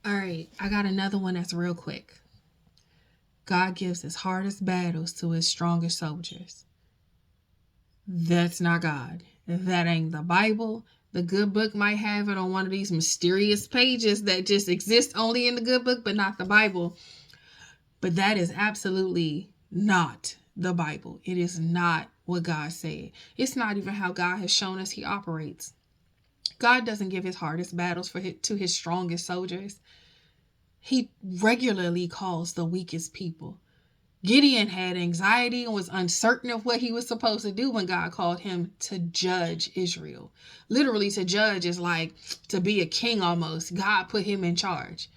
All right, I got another one that's real quick. God gives his hardest battles to his strongest soldiers. That's not God. That ain't the Bible. The good book might have it on one of these mysterious pages that just exist only in the good book, but not the Bible. But that is absolutely not the Bible. It is not what God said. It's not even how God has shown us he operates. God doesn't give his hardest battles to his strongest soldiers. He regularly calls the weakest people. Gideon had anxiety and was uncertain of what he was supposed to do when God called him to judge Israel. Literally, to judge is like to be a king almost. God put him in charge.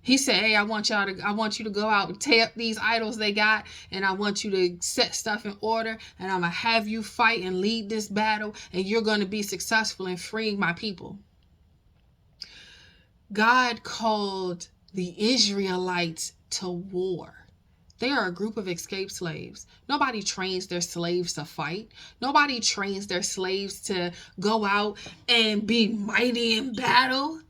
He said, hey, I want you to go out and tear up these idols they got, and I want you to set stuff in order, and I'm going to have you fight and lead this battle, and you're going to be successful in freeing my people. God called the Israelites to war. They are a group of escaped slaves. Nobody trains their slaves to fight. Nobody trains their slaves to go out and be mighty in battle.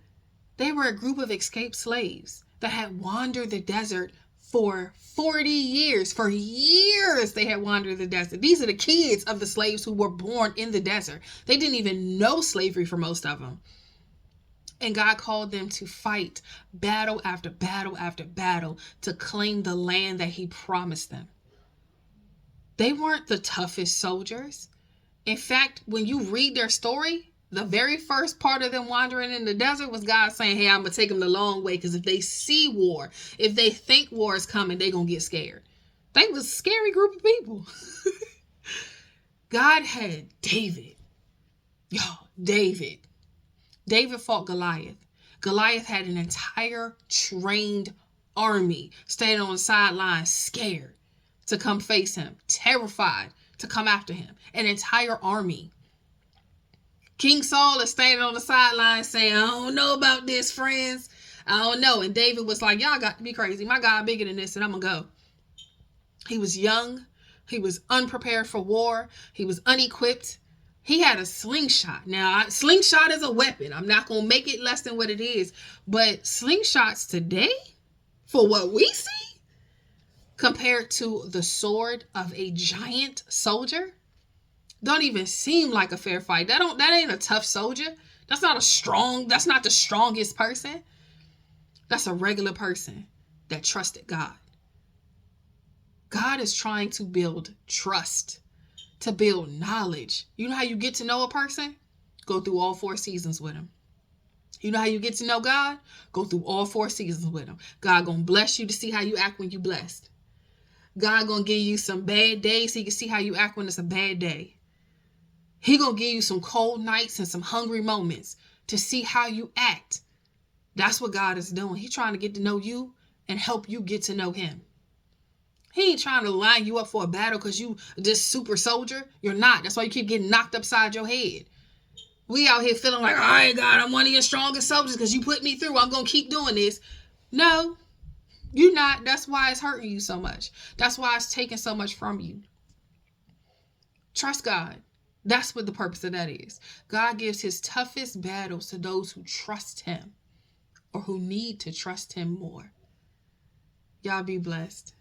They were a group of escaped slaves that had wandered the desert for 40 years. For years, they had wandered the desert. These are the kids of the slaves who were born in the desert. They didn't even know slavery for most of them. And God called them to fight battle after battle after battle to claim the land that he promised them. They weren't the toughest soldiers. In fact, when you read their story, the very first part of them wandering in the desert was God saying, hey, I'm going to take them the long way, because if they see war, if they think war is coming, they're going to get scared. They was a scary group of people. God had David. David fought Goliath. Goliath had an entire trained army standing on the sidelines, scared to come face him, terrified to come after him. An entire army. King Saul is standing on the sidelines saying, I don't know about this, friends. I don't know. And David was like, y'all got to be crazy. My God bigger than this, and I'm going to go. He was young. He was unprepared for war. He was unequipped. He had a slingshot. Now, slingshot is a weapon. I'm not going to make it less than what it is. But slingshots today, for what we see, compared to the sword of a giant soldier, don't even seem like a fair fight. That ain't a tough soldier. That's not the strongest person. That's a regular person that trusted God. God is trying to build trust, to build knowledge. You know how you get to know a person? Go through all 4 seasons with him. You know how you get to know God? Go through all 4 seasons with him. God gonna bless you to see how you act when you blessed. God gonna give you some bad days so you can see how you act when it's a bad day. He gonna give you some cold nights and some hungry moments to see how you act. That's what God is doing. He's trying to get to know you and help you get to know him. He ain't trying to line you up for a battle because you this super soldier. You're not. That's why you keep getting knocked upside your head. We out here feeling like, all right, God, I'm one of your strongest soldiers because you put me through. I'm going to keep doing this. No, you're not. That's why it's hurting you so much. That's why it's taking so much from you. Trust God. That's what the purpose of that is. God gives his toughest battles to those who trust him or who need to trust him more. Y'all be blessed.